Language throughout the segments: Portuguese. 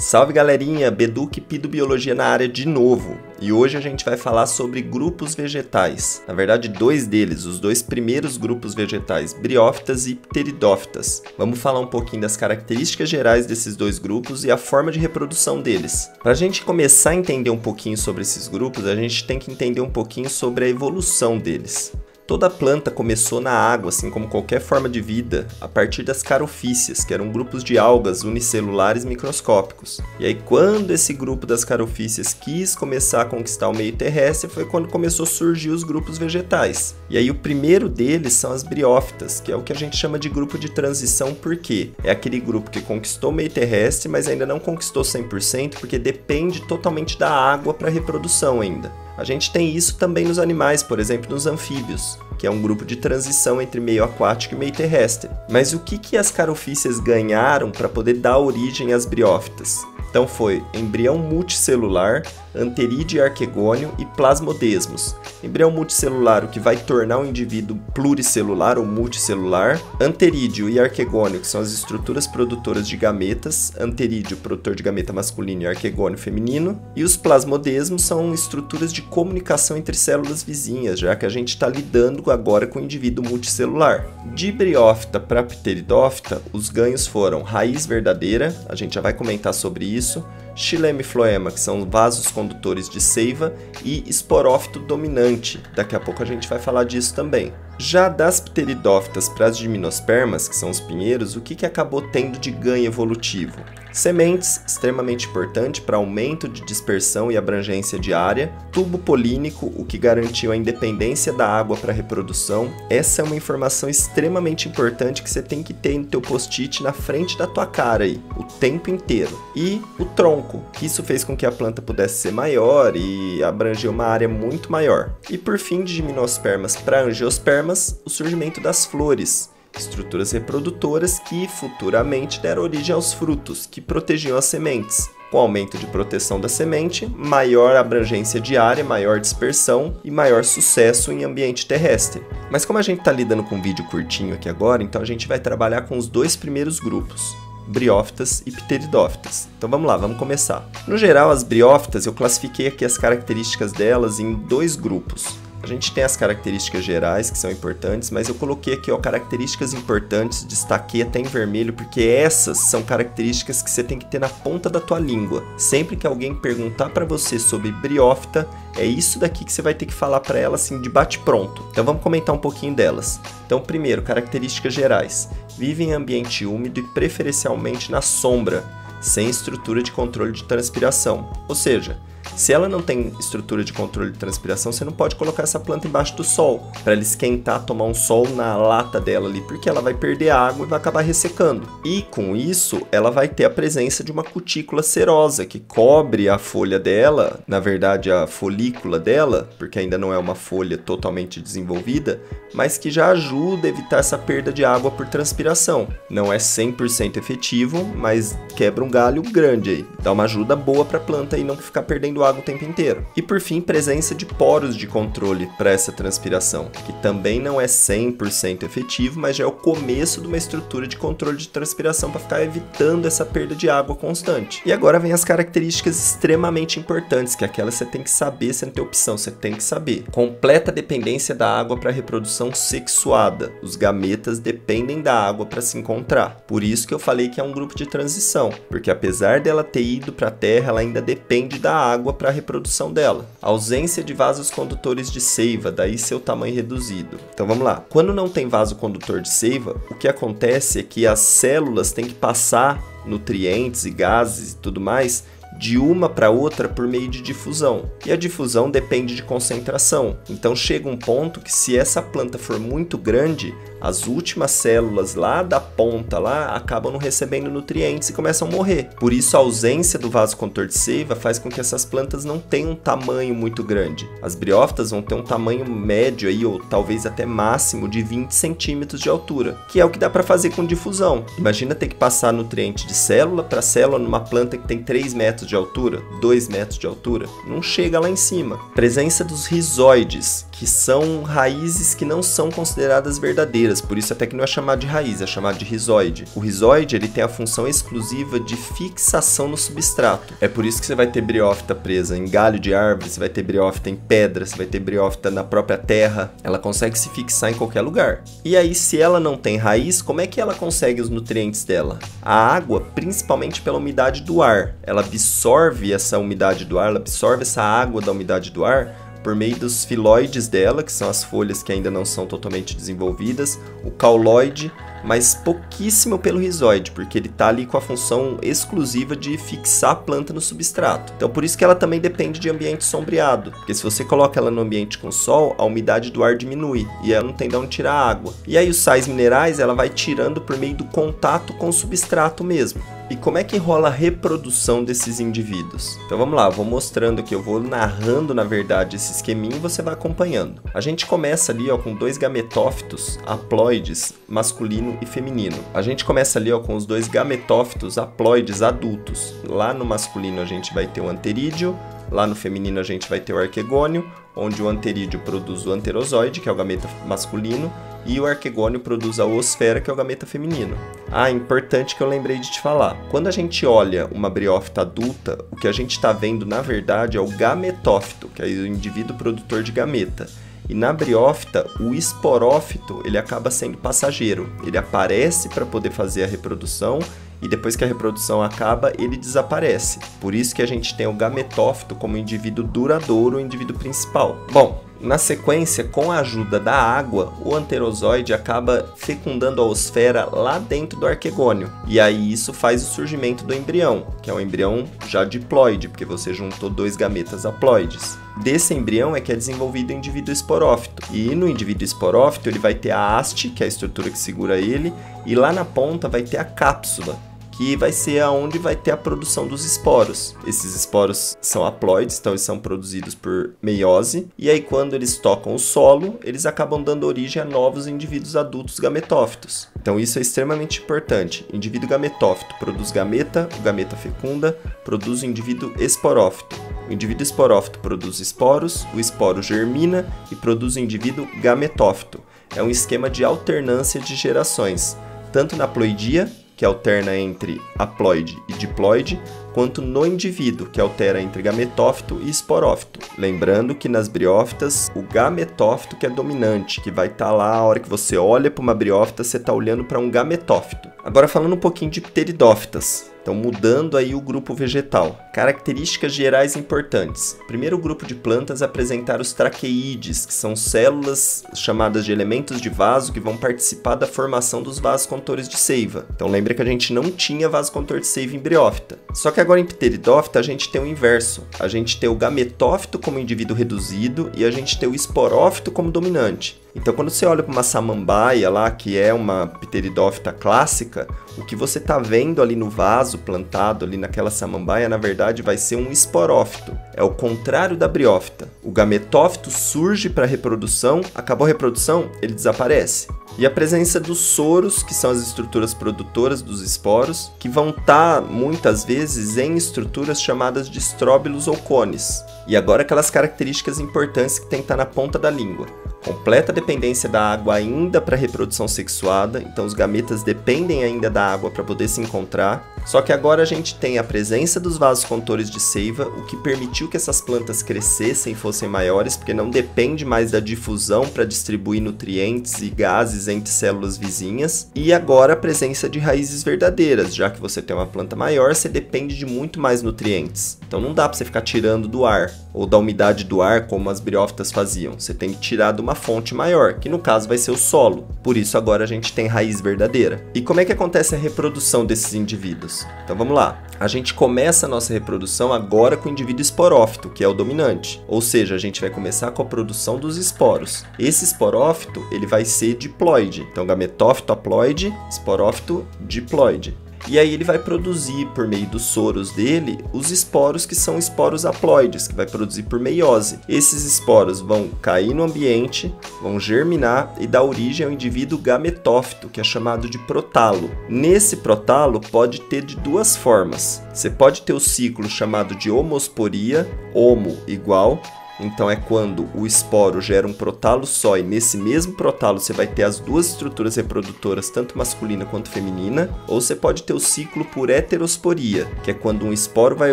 Salve galerinha, Beduque Pido Biologia na área de novo. E hoje a gente vai falar sobre grupos vegetais. Na verdade, dois deles, os dois primeiros grupos vegetais, briófitas e pteridófitas. Vamos falar um pouquinho das características gerais desses dois grupos e a forma de reprodução deles. Para a gente começar a entender um pouquinho sobre esses grupos, a gente tem que entender um pouquinho sobre a evolução deles. Toda planta começou na água, assim como qualquer forma de vida, a partir das carofícias, que eram grupos de algas unicelulares microscópicos. E aí, quando esse grupo das carofícias quis começar a conquistar o meio terrestre, foi quando começou a surgir os grupos vegetais. E aí, o primeiro deles são as briófitas, que é o que a gente chama de grupo de transição, porque é aquele grupo que conquistou o meio terrestre, mas ainda não conquistou 100%, porque depende totalmente da água para a reprodução ainda. A gente tem isso também nos animais, por exemplo, nos anfíbios, que é um grupo de transição entre meio aquático e meio terrestre. Mas o que as carofícias ganharam para poder dar origem às briófitas? Então foi embrião multicelular, anterídeo e arquegônio e plasmodesmos. Embrião multicelular, o que vai tornar o indivíduo pluricelular ou multicelular. Anterídeo e arquegônio, que são as estruturas produtoras de gametas. Anterídeo, produtor de gameta masculino e arquegônio feminino. E os plasmodesmos são estruturas de comunicação entre células vizinhas, já que a gente está lidando agora com o indivíduo multicelular. De briófita para pteridófita, os ganhos foram raiz verdadeira, a gente já vai comentar sobre isso, xilema e floema, que são vasos condutores de seiva, e esporófito dominante. Daqui a pouco a gente vai falar disso também. Já das pteridófitas para as gimnospermas, que são os pinheiros, o que acabou tendo de ganho evolutivo? Sementes, extremamente importante para aumento de dispersão e abrangência de área. Tubo polínico, o que garantiu a independência da água para a reprodução. Essa é uma informação extremamente importante que você tem que ter no teu post-it na frente da tua cara aí, o tempo inteiro. E o tronco, que isso fez com que a planta pudesse ser maior e abranger uma área muito maior. E por fim, de gimnospermas para angiospermas, o surgimento das flores. Estruturas reprodutoras que futuramente deram origem aos frutos, que protegiam as sementes. Com aumento de proteção da semente, maior abrangência de área, maior dispersão e maior sucesso em ambiente terrestre. Mas como a gente está lidando com um vídeo curtinho aqui agora, então a gente vai trabalhar com os dois primeiros grupos, briófitas e pteridófitas. Então vamos lá, vamos começar. No geral, as briófitas, eu classifiquei aqui as características delas em dois grupos. A gente tem as características gerais, que são importantes, mas eu coloquei aqui, ó, características importantes, destaquei até em vermelho, porque essas são características que você tem que ter na ponta da tua língua. Sempre que alguém perguntar para você sobre briófita, é isso daqui que você vai ter que falar para ela, assim, de bate-pronto. Então vamos comentar um pouquinho delas. Então, primeiro, características gerais. Vive em ambiente úmido e preferencialmente na sombra, sem estrutura de controle de transpiração. Ou seja, se ela não tem estrutura de controle de transpiração, você não pode colocar essa planta embaixo do sol, para ela esquentar, tomar um sol na lata dela ali, porque ela vai perder água e vai acabar ressecando. E com isso, ela vai ter a presença de uma cutícula serosa, que cobre a folha dela, na verdade a folícula dela, porque ainda não é uma folha totalmente desenvolvida, mas que já ajuda a evitar essa perda de água por transpiração. Não é 100% efetivo, mas quebra um galho grande aí, dá uma ajuda boa para a planta e não ficar perdendo água o tempo inteiro. E por fim, presença de poros de controle para essa transpiração, que também não é 100% efetivo, mas já é o começo de uma estrutura de controle de transpiração para ficar evitando essa perda de água constante. E agora vem as características extremamente importantes, que é aquelas que você tem que saber, você não tem opção, você tem que saber. Completa dependência da água para reprodução sexuada. Os gametas dependem da água para se encontrar. Por isso que eu falei que é um grupo de transição, porque apesar dela ter ido para a Terra, ela ainda depende da água para a reprodução dela. A ausência de vasos condutores de seiva, daí seu tamanho reduzido. Então vamos lá. Quando não tem vaso condutor de seiva, o que acontece é que as células têm que passar nutrientes e gases e tudo mais de uma para outra por meio de difusão. E a difusão depende de concentração. Então chega um ponto que, se essa planta for muito grande, as últimas células lá da ponta lá acabam não recebendo nutrientes e começam a morrer. Por isso a ausência do vaso condutor de seiva faz com que essas plantas não tenham um tamanho muito grande. As briófitas vão ter um tamanho médio aí, ou talvez até máximo de 20 centímetros de altura, que é o que dá para fazer com difusão. Imagina ter que passar nutriente de célula para célula numa planta que tem 3 metros de altura, 2 metros de altura, não chega lá em cima. Presença dos rizóides, que são raízes que não são consideradas verdadeiras. verdadeiras, por isso até que não é chamado de raiz, é chamado de rizoide. O rizoide, ele tem a função exclusiva de fixação no substrato. É por isso que você vai ter briófita presa em galho de árvore, você vai ter briófita em pedra, você vai ter briófita na própria terra. Ela consegue se fixar em qualquer lugar. E aí, se ela não tem raiz, como é que ela consegue os nutrientes dela? A água, principalmente pela umidade do ar. Ela absorve essa umidade do ar, ela absorve essa água da umidade do ar por meio dos filóides dela, que são as folhas que ainda não são totalmente desenvolvidas, o cauloide, mas pouquíssimo pelo rizoide, porque ele está ali com a função exclusiva de fixar a planta no substrato. Então por isso que ela também depende de ambiente sombreado, porque se você coloca ela no ambiente com sol, a umidade do ar diminui e ela não tem de onde tirar a água. E aí os sais minerais ela vai tirando por meio do contato com o substrato mesmo. E como é que rola a reprodução desses indivíduos? Então vamos lá, eu vou mostrando aqui, eu vou narrando na verdade esse esqueminha e você vai acompanhando. A gente começa ali ó, com dois gametófitos haploides, masculino e feminino. A gente começa ali ó, com os dois gametófitos haploides adultos. Lá no masculino a gente vai ter o anterídeo, lá no feminino a gente vai ter o arquegônio, onde o anterídeo produz o anterozoide, que é o gameta masculino, e o arquegônio produz a oosfera, que é o gameta feminino. Ah, importante que eu lembrei de te falar. Quando a gente olha uma briófita adulta, o que a gente está vendo, na verdade, é o gametófito, que é o indivíduo produtor de gameta. E na briófita, o esporófito, ele acaba sendo passageiro. Ele aparece para poder fazer a reprodução e depois que a reprodução acaba, ele desaparece. Por isso que a gente tem o gametófito como indivíduo duradouro, o indivíduo principal. Bom, na sequência, com a ajuda da água, o anterozoide acaba fecundando a oosfera lá dentro do arquegônio. E aí isso faz o surgimento do embrião, que é um embrião já diploide, porque você juntou dois gametas haploides. Desse embrião é que é desenvolvido o indivíduo esporófito. E no indivíduo esporófito ele vai ter a haste, que é a estrutura que segura ele, e lá na ponta vai ter a cápsula, que vai ser aonde vai ter a produção dos esporos. Esses esporos são haploides, então eles são produzidos por meiose, e aí quando eles tocam o solo, eles acabam dando origem a novos indivíduos adultos gametófitos. Então isso é extremamente importante. Indivíduo gametófito produz gameta, o gameta fecunda, produz o indivíduo esporófito. O indivíduo esporófito produz esporos, o esporo germina e produz o indivíduo gametófito. É um esquema de alternância de gerações, tanto na ploidia, que alterna entre haploide e diploide, quanto no indivíduo, que altera entre gametófito e esporófito. Lembrando que nas briófitas, o gametófito que é dominante, que vai estar lá a hora que você olha para uma briófita, você está olhando para um gametófito. Agora falando um pouquinho de pteridófitas. Então, mudando aí o grupo vegetal. Características gerais importantes. Primeiro grupo de plantas apresentar os traqueídeos, que são células chamadas de elementos de vaso que vão participar da formação dos vasos contores de seiva. Então, lembra que a gente não tinha vaso contor de seiva em briófita. Só que agora em pteridófita a gente tem o inverso. A gente tem o gametófito como indivíduo reduzido e a gente tem o esporófito como dominante. Então, quando você olha para uma samambaia lá, que é uma pteridófita clássica, o que você está vendo ali no vaso plantado ali naquela samambaia, na verdade, vai ser um esporófito. É o contrário da briófita. O gametófito surge para a reprodução, acabou a reprodução, ele desaparece. E a presença dos soros, que são as estruturas produtoras dos esporos, que vão estar, muitas vezes, em estruturas chamadas de estróbilos ou cones. E agora aquelas características importantes que tem que estar na ponta da língua. Completa dependência da água ainda para a reprodução sexuada, então os gametas dependem ainda da água para poder se encontrar. Só que agora a gente tem a presença dos vasos contores de seiva, o que permitiu que essas plantas crescessem e fossem maiores, porque não depende mais da difusão para distribuir nutrientes e gases entre células vizinhas. E agora a presença de raízes verdadeiras, já que você tem uma planta maior, você depende de muito mais nutrientes. Então não dá para você ficar tirando do ar, ou da umidade do ar, como as briófitas faziam. Você tem que tirar de uma fonte maior, que no caso vai ser o solo. Por isso agora a gente tem raiz verdadeira. E como é que acontece a reprodução desses indivíduos? Então vamos lá. A gente começa a nossa reprodução agora com o indivíduo esporófito, que é o dominante. Ou seja, a gente vai começar com a produção dos esporos. Esse esporófito, ele vai ser diploide. Então gametófito haploide, esporófito diploide. E aí ele vai produzir, por meio dos soros dele, os esporos que são esporos haploides, que vai produzir por meiose. Esses esporos vão cair no ambiente, vão germinar e dar origem ao indivíduo gametófito, que é chamado de protalo. Nesse protalo pode ter de duas formas. Você pode ter o ciclo chamado de homosporia, homo igual, então é quando o esporo gera um protalo só e nesse mesmo protalo você vai ter as duas estruturas reprodutoras, tanto masculina quanto feminina, ou você pode ter o ciclo por heterosporia, que é quando um esporo vai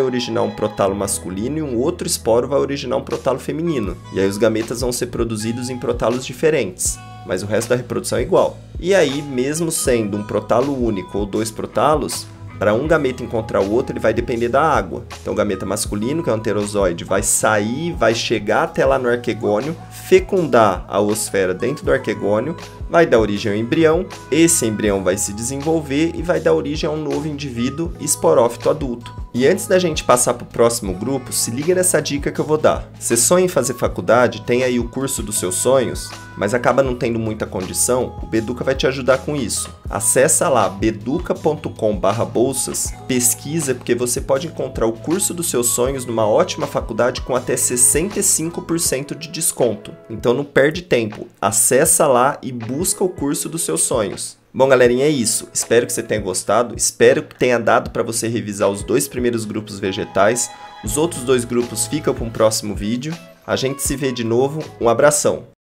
originar um protalo masculino e um outro esporo vai originar um protalo feminino. E aí os gametas vão ser produzidos em protalos diferentes, mas o resto da reprodução é igual. E aí, mesmo sendo um protalo único ou dois protalos, para um gameta encontrar o outro, ele vai depender da água. Então o gameta masculino, que é um pterozoide, vai sair, vai chegar até lá no arquegônio, fecundar a oosfera dentro do arquegônio, vai dar origem ao embrião, esse embrião vai se desenvolver e vai dar origem a um novo indivíduo esporófito adulto. E antes da gente passar para o próximo grupo, se liga nessa dica que eu vou dar. Você sonha em fazer faculdade, tem aí o curso dos seus sonhos, mas acaba não tendo muita condição, o Beduca vai te ajudar com isso. Acessa lá beduca.com/bolsas, pesquisa porque você pode encontrar o curso dos seus sonhos numa ótima faculdade com até 65% de desconto. Então não perde tempo, acessa lá e busca o curso dos seus sonhos. Bom, galerinha, é isso. Espero que você tenha gostado, espero que tenha dado para você revisar os dois primeiros grupos vegetais. Os outros dois grupos ficam para um próximo vídeo. A gente se vê de novo, um abração!